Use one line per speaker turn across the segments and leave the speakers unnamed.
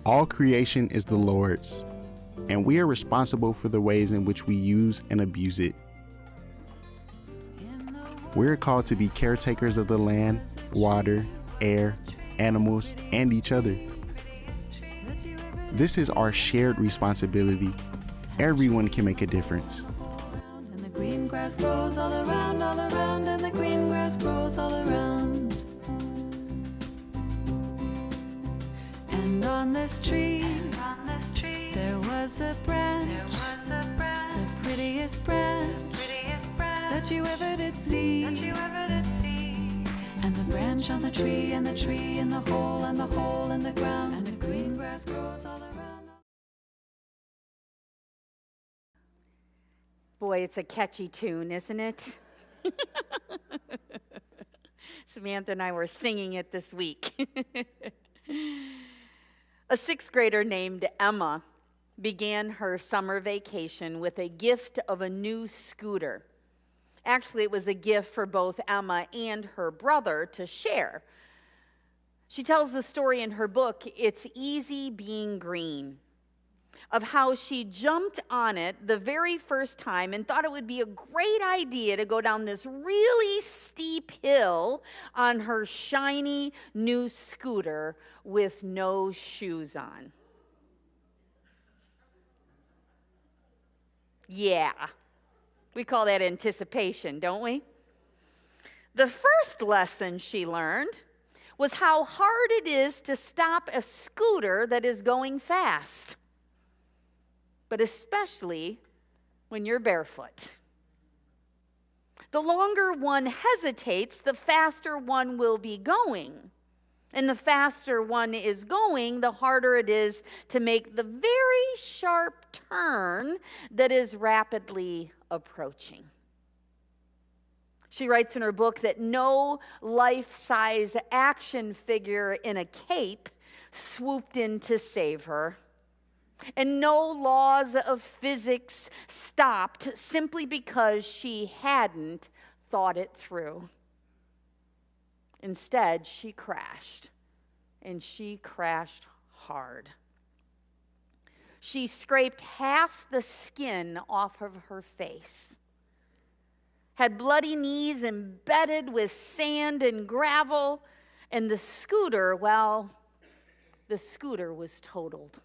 All creation is the Lord's, and we are responsible for the ways in which we use and abuse it. We're called to be caretakers of the land, water, air, animals, and each other. This is our shared responsibility. Everyone can make a difference.
And the green grass grows all around, and the green grass grows all around. And on this tree, there was a branch, the prettiest branch that you ever did see. And the branch on the tree, and the tree in the hole, and the hole in the ground, and the green grass grows all around.
Boy, it's a catchy tune, isn't it? Samantha and I were singing it this week. A sixth grader named Emma began her summer vacation with a gift of a new scooter. Actually, it was a gift for both Emma and her brother to share. She tells the story in her book, It's Easy Being Green, of how she jumped on it the very first time and thought it would be a great idea to go down this really steep hill on her shiny new scooter with no shoes on. Yeah, we call that anticipation, don't we? The first lesson she learned was how hard it is to stop a scooter that is going fast, but especially when you're barefoot. The longer one hesitates, the faster one will be going. And the faster one is going, the harder it is to make the very sharp turn that is rapidly approaching. She writes in her book that no life-size action figure in a cape swooped in to save her. And no laws of physics stopped simply because she hadn't thought it through. Instead, she crashed, and she crashed hard. She scraped half the skin off of her face, had bloody knees embedded with sand and gravel, and the scooter was totaled.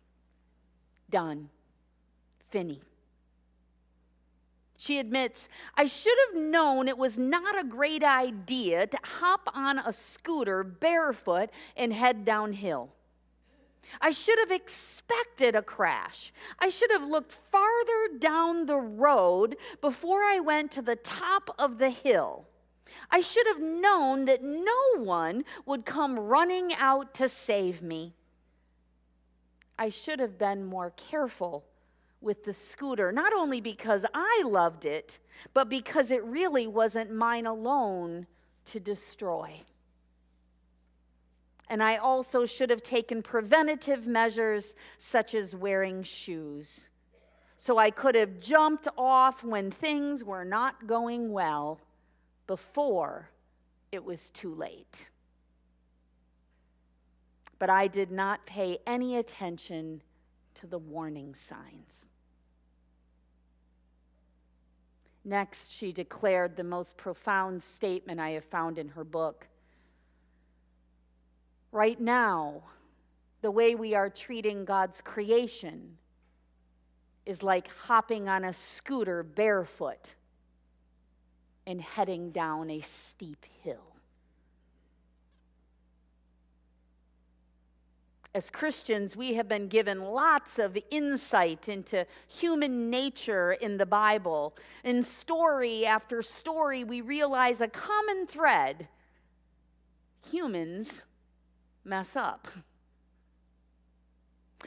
Done. Finny. She admits, I should have known it was not a great idea to hop on a scooter barefoot and head downhill. I should have expected a crash. I should have looked farther down the road before I went to the top of the hill. I should have known that no one would come running out to save me. I should have been more careful with the scooter, not only because I loved it, but because it really wasn't mine alone to destroy. And I also should have taken preventative measures such as wearing shoes, so I could have jumped off when things were not going well before it was too late. But I did not pay any attention to the warning signs. Next, she declared the most profound statement I have found in her book. Right now, the way we are treating God's creation is like hopping on a scooter barefoot and heading down a steep hill. As Christians, we have been given lots of insight into human nature in the Bible. In story after story, we realize a common thread. Humans mess up.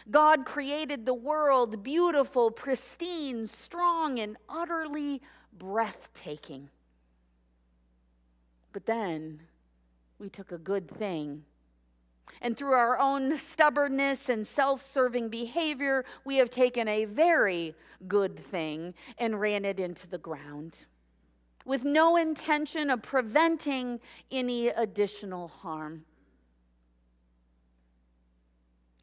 God created the world beautiful, pristine, strong, and utterly breathtaking. But then we took a good thing, and through our own stubbornness and self-serving behavior, we have taken a very good thing and ran it into the ground with no intention of preventing any additional harm.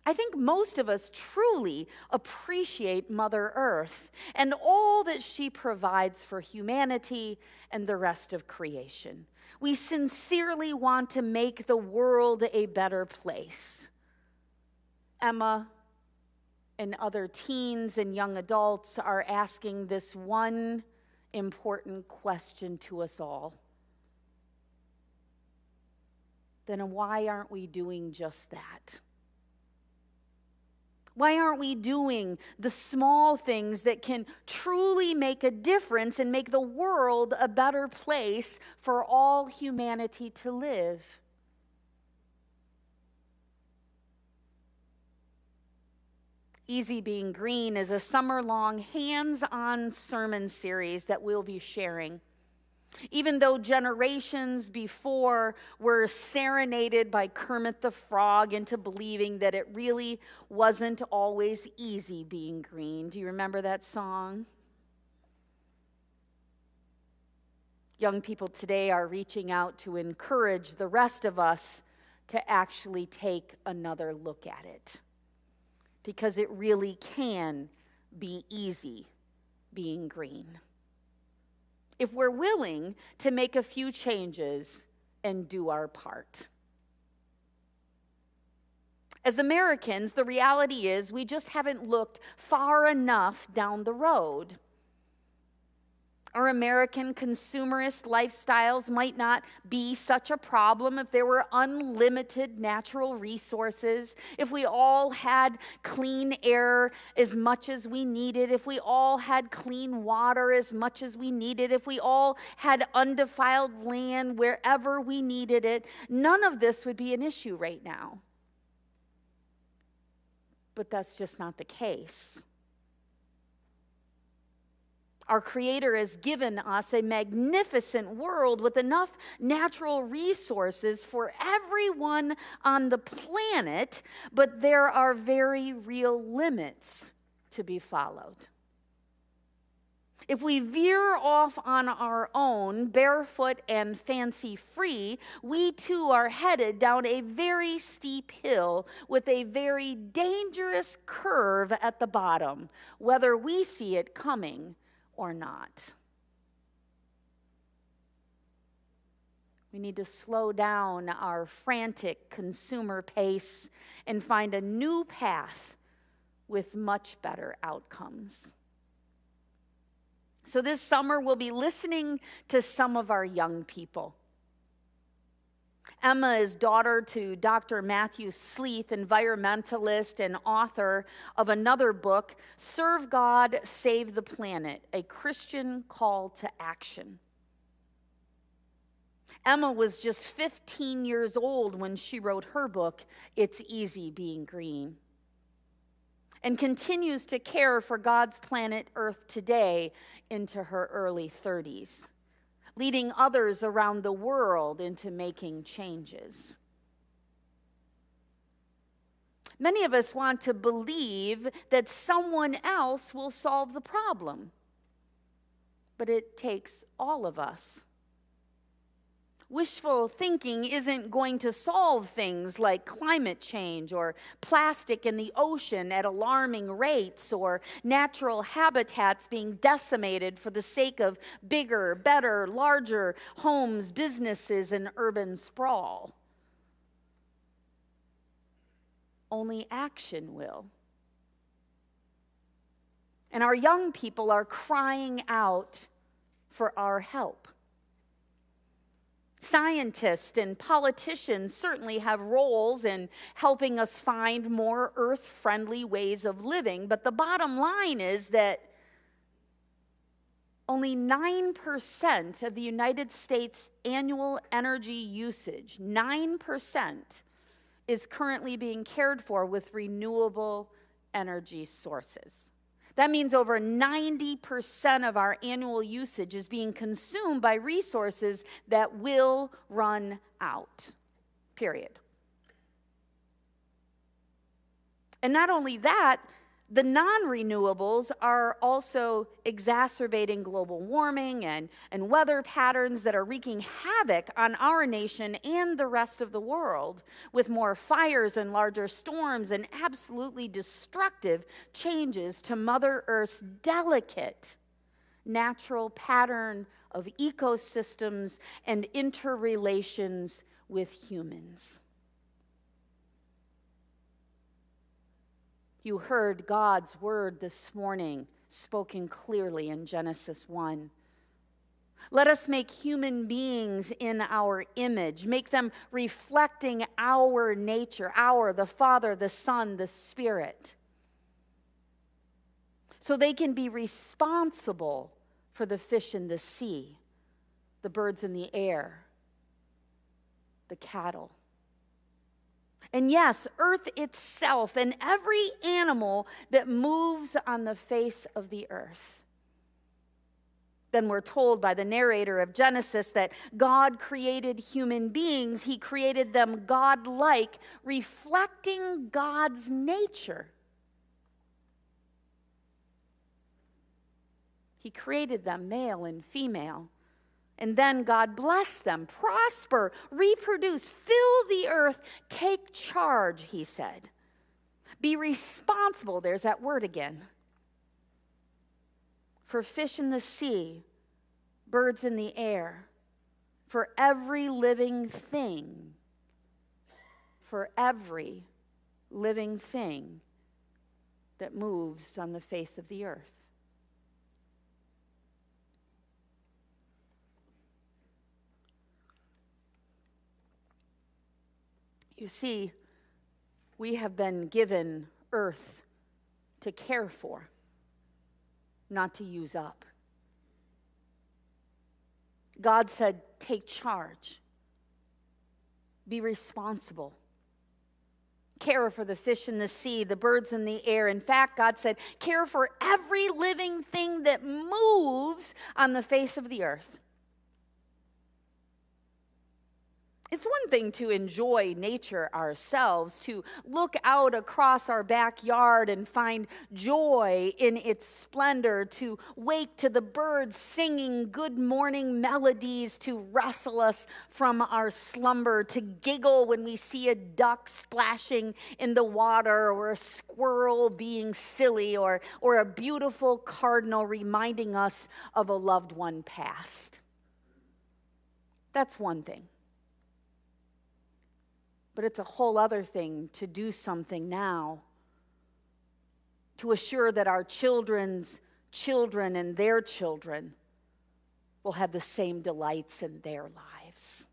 I think most of us truly appreciate Mother Earth and all that she provides for humanity and the rest of creation. We sincerely want to make the world a better place. Emma and other teens and young adults are asking this one important question to us all. Then why aren't we doing just that? Why aren't we doing the small things that can truly make a difference and make the world a better place for all humanity to live? Easy Being Green is a summer-long, hands-on sermon series that we'll be sharing. Even though generations before were serenaded by Kermit the Frog into believing that it really wasn't always easy being green. Do you remember that song? Young people today are reaching out to encourage the rest of us to actually take another look at it. Because it really can be easy being green, if we're willing to make a few changes and do our part. As Americans, the reality is we just haven't looked far enough down the road. Our American consumerist lifestyles might not be such a problem if there were unlimited natural resources, if we all had clean air as much as we needed, if we all had clean water as much as we needed, if we all had undefiled land wherever we needed it. None of this would be an issue right now. But that's just not the case. Our Creator has given us a magnificent world with enough natural resources for everyone on the planet, but there are very real limits to be followed. If we veer off on our own, barefoot and fancy-free, we too are headed down a very steep hill with a very dangerous curve at the bottom, whether we see it coming or not. We need to slow down our frantic consumer pace and find a new path with much better outcomes. So this summer, we'll be listening to some of our young people. Emma is daughter to Dr. Emma Sleeth, environmentalist and author of another book, Serve God, Save the Planet, a Christian Call to Action. Emma was just 15 years old when she wrote her book, It's Easy Being Green, and continues to care for God's planet Earth today into her early 30s. Leading others around the world into making changes. Many of us want to believe that someone else will solve the problem, but it takes all of us. Wishful thinking isn't going to solve things like climate change or plastic in the ocean at alarming rates or natural habitats being decimated for the sake of bigger, better, larger homes, businesses, and urban sprawl. Only action will. And our young people are crying out for our help. Scientists and politicians certainly have roles in helping us find more earth-friendly ways of living, but the bottom line is that only 9% of the United States annual energy usage, 9%, is currently being cared for with renewable energy sources. That means over 90% of our annual usage is being consumed by resources that will run out, period. And not only that, the non-renewables are also exacerbating global warming and weather patterns that are wreaking havoc on our nation and the rest of the world, with more fires and larger storms and absolutely destructive changes to Mother Earth's delicate natural pattern of ecosystems and interrelations with humans. You heard God's word this morning spoken clearly in Genesis 1. Let us make human beings in our image, make them reflecting our nature, the Father, the Son, the Spirit, so they can be responsible for the fish in the sea, the birds in the air, the cattle. And yes, earth itself and every animal that moves on the face of the earth. Then we're told by the narrator of Genesis that God created human beings. He created them God-like, reflecting God's nature. He created them male and female. And then God blessed them. Prosper, reproduce, fill the earth, take charge, he said. Be responsible, there's that word again, for fish in the sea, birds in the air, for every living thing, that moves on the face of the earth. You see, we have been given earth to care for, not to use up. God said, take charge. Be responsible. Care for the fish in the sea, the birds in the air. In fact, God said, care for every living thing that moves on the face of the earth. It's one thing to enjoy nature ourselves, to look out across our backyard and find joy in its splendor, to wake to the birds singing good morning melodies to rustle us from our slumber, to giggle when we see a duck splashing in the water, or a squirrel being silly, or a beautiful cardinal reminding us of a loved one past. That's one thing. But it's a whole other thing to do something now to assure that our children's children and their children will have the same delights in their lives.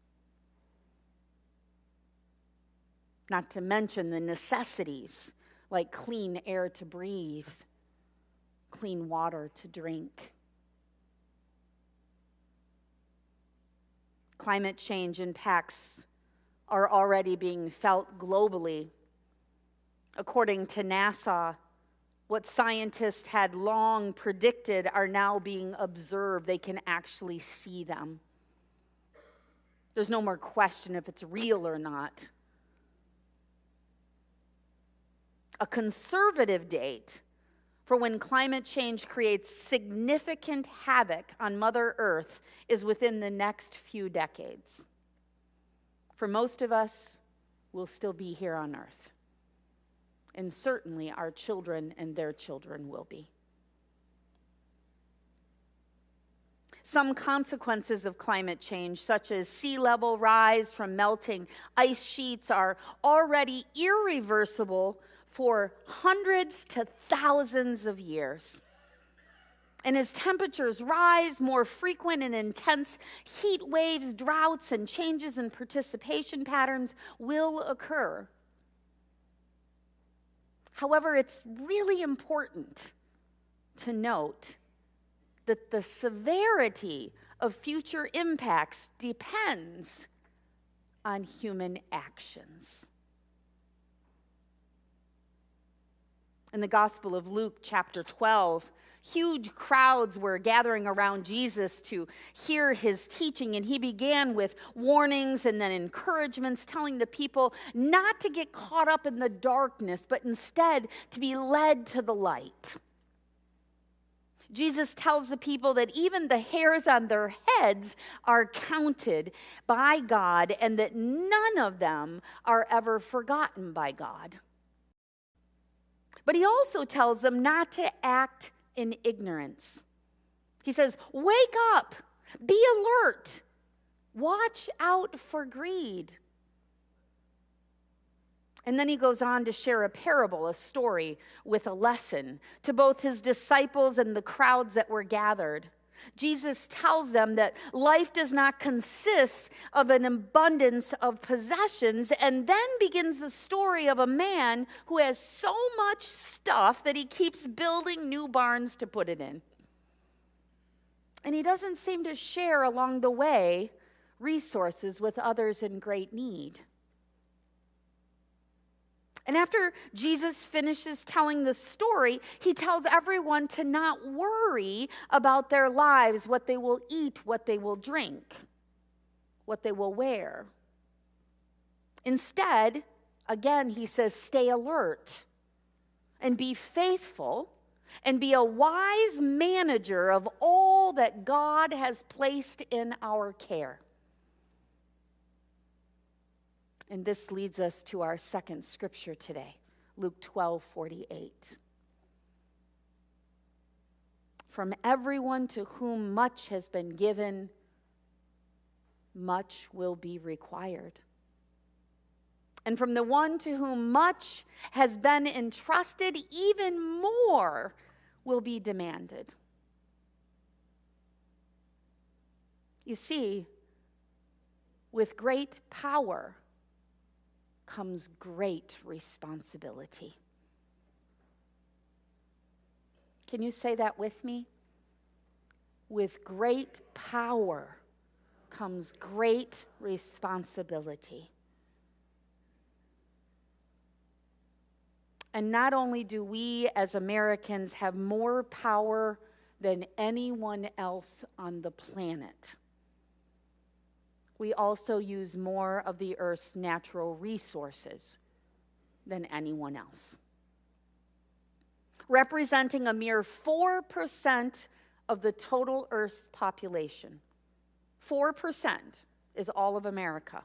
Not to mention the necessities like clean air to breathe, clean water to drink. Climate change impacts are already being felt globally. According to NASA, what scientists had long predicted are now being observed. They can actually see them. There's no more question if it's real or not. A conservative date for when climate change creates significant havoc on Mother Earth is within the next few decades. For most of us, we'll still be here on earth. And certainly our children and their children will be. Some consequences of climate change, such as sea level rise from melting ice sheets, are already irreversible for hundreds to thousands of years. And as temperatures rise, more frequent and intense heat waves, droughts, and changes in precipitation patterns will occur. However, it's really important to note that the severity of future impacts depends on human actions. In the Gospel of Luke, chapter 12, huge crowds were gathering around Jesus to hear his teaching, and he began with warnings and then encouragements, telling the people not to get caught up in the darkness, but instead to be led to the light. Jesus tells the people that even the hairs on their heads are counted by God, and that none of them are ever forgotten by God. But he also tells them not to act in ignorance. He says, wake up, be alert, watch out for greed. And then he goes on to share a parable, a story with a lesson to both his disciples and the crowds that were gathered. Jesus tells them that life does not consist of an abundance of possessions, and then begins the story of a man who has so much stuff that he keeps building new barns to put it in. And he doesn't seem to share along the way resources with others in great need. And after Jesus finishes telling the story, he tells everyone to not worry about their lives, what they will eat, what they will drink, what they will wear. Instead, again, he says, stay alert and be faithful and be a wise manager of all that God has placed in our care. And this leads us to our second scripture today, Luke 12:48. From everyone to whom much has been given, much will be required. And from the one to whom much has been entrusted, even more will be demanded. You see, with great power comes great responsibility. Can you say that with me? With great power comes great responsibility. And not only do we as Americans have more power than anyone else on the planet, we also use more of the earth's natural resources than anyone else. Representing a mere 4% of the total Earth's population. 4% is all of America.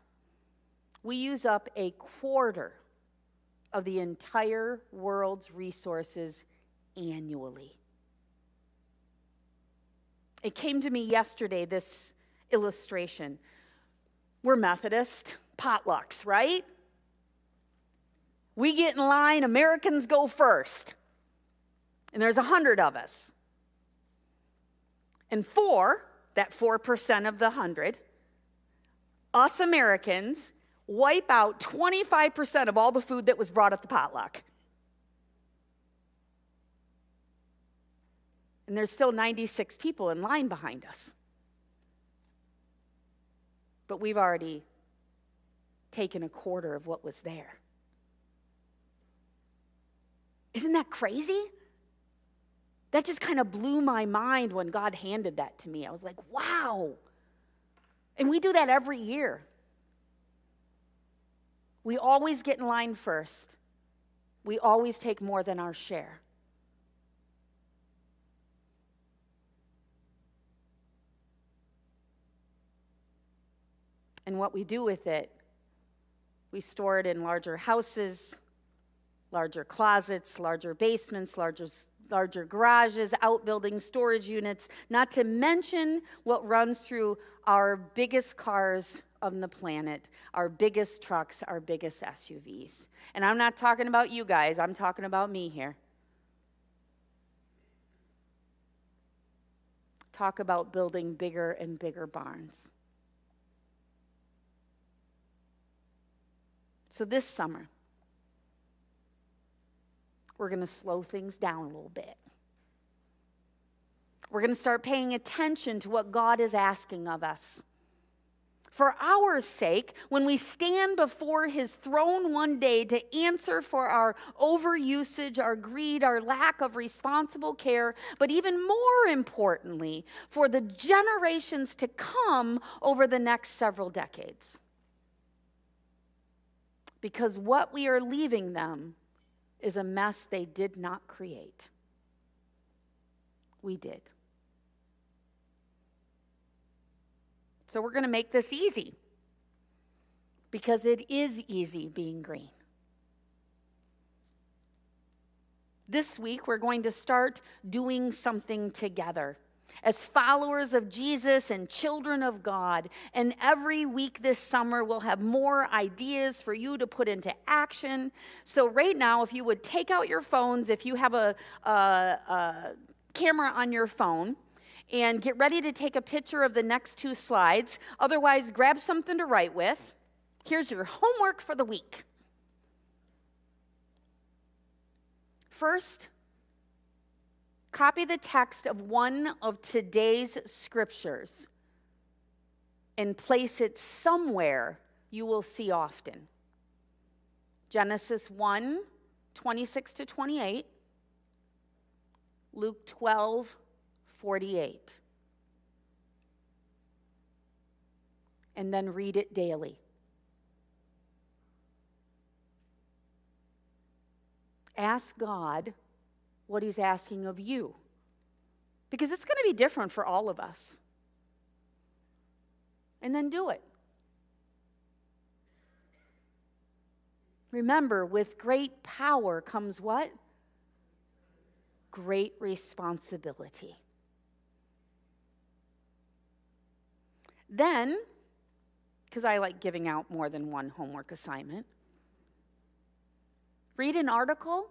We use up a quarter of the entire world's resources annually. It came to me yesterday, this illustration. We're Methodist, potlucks, right? We get in line, Americans go first. And there's 100 of us. And that 4% of the 100, us Americans wipe out 25% of all the food that was brought at the potluck. And there's still 96 people in line behind us. But we've already taken a quarter of what was there. Isn't that crazy? That just kind of blew my mind when God handed that to me. I was like, wow. And we do that every year. We always get in line first. We always take more than our share. And what we do with it, we store it in larger houses, larger closets, larger basements, larger garages, outbuildings, storage units, not to mention what runs through our biggest cars on the planet, our biggest trucks, our biggest SUVs. And I'm not talking about you guys, I'm talking about me here. Talk about building bigger and bigger barns. So this summer, we're going to slow things down a little bit. We're going to start paying attention to what God is asking of us. for our sake, when we stand before his throne one day to answer for our overusage, our greed, our lack of responsible care, but even more importantly, for the generations to come over the next several decades. Because what we are leaving them is a mess they did not create. We did. So we're going to make this easy, because it is easy being green. This week, we're going to start doing something together as followers of Jesus and children of God. And every week this summer, we'll have more ideas for you to put into action. So right now, if you would take out your phones, if you have a camera on your phone, and get ready to take a picture of the next 2 slides. Otherwise, grab something to write with. Here's your homework for the week. First, copy the text of one of today's scriptures and place it somewhere you will see often. Genesis 1, 26 to 28, Luke 12, 48. And then read it daily. Ask God what he's asking of you, because it's going to be different for all of us. And then do it. Remember, with great power comes what? Great responsibility. Then, because I like giving out more than one homework assignment, read an article,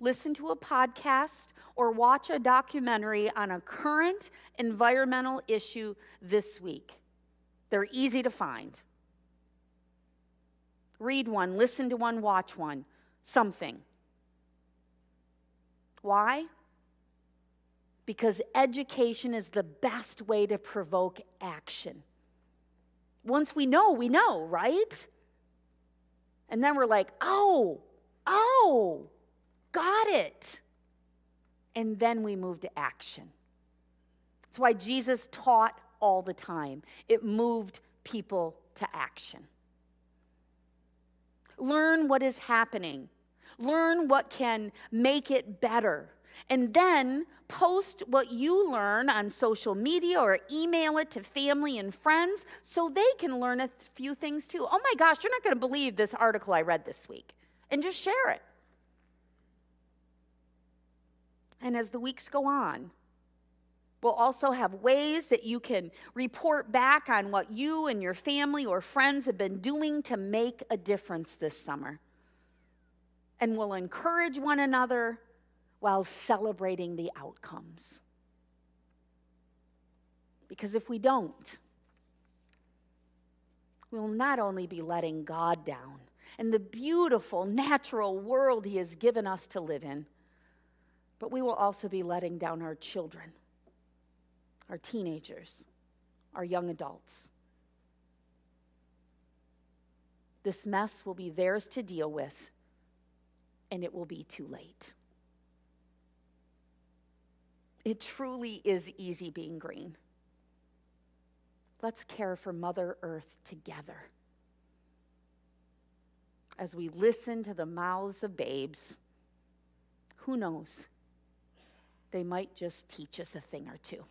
listen to a podcast, or watch a documentary on a current environmental issue this week. They're easy to find. Read one, listen to one, watch one, something. Why? Because education is the best way to provoke action. Once we know, right? And then we're like, oh, got it. And then we move to action. That's why Jesus taught all the time. It moved people to action. Learn what is happening. Learn what can make it better. And then post what you learn on social media or email it to family and friends so they can learn a few things too. Oh my gosh, you're not going to believe this article I read this week. And just share it. And as the weeks go on, we'll also have ways that you can report back on what you and your family or friends have been doing to make a difference this summer. And we'll encourage one another while celebrating the outcomes. Because if we don't, we will not only be letting God down and the beautiful natural world he has given us to live in, but we will also be letting down our children, our teenagers, our young adults. This mess will be theirs to deal with, and it will be too late. It truly is easy being green. Let's care for Mother Earth together. As we listen to the mouths of babes, who knows? They might just teach us a thing or two.